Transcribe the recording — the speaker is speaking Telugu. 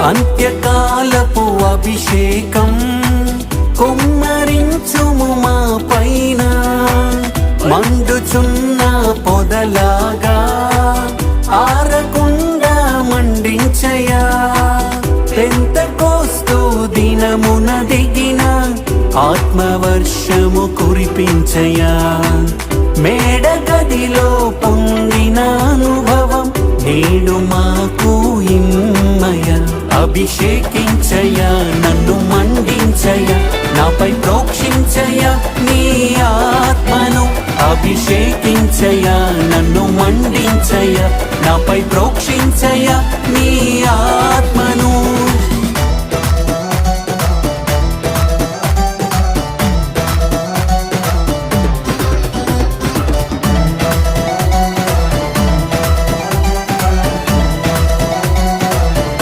అంత్యకాలపు అభిషేకం కుమ్మరించుము మా పైన, మండుచున్న పొదలాగా ఆరకుండా మండించయా. పెంతెకోస్తు దినమున దిగిన ఆత్మవర్షము కురిపించయా. మేడ గదిలో పొందిన అనుభవం నేడు మాకు ఇమ్మయ. అభిషేకించయా, నన్ను మండించయా, నాపై ప్రోక్షించయా నీ ఆత్మను. అభిషేకించయా, నన్ను మండించయా, నాపై ప్రోక్షించయా నీ